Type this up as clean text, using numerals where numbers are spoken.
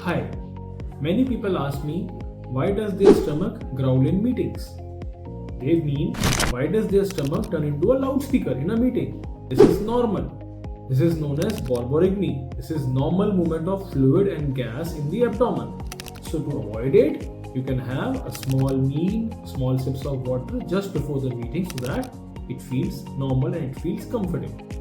Hi, many people ask me, why does their stomach growl in meetings? They mean, why does their stomach turn into a loudspeaker in a meeting? This is normal. This is known as Borborygmi. This is normal movement of fluid and gas in the abdomen. So to avoid it, you can have a small sips of water just before the meeting so that it feels normal and it feels comfortable.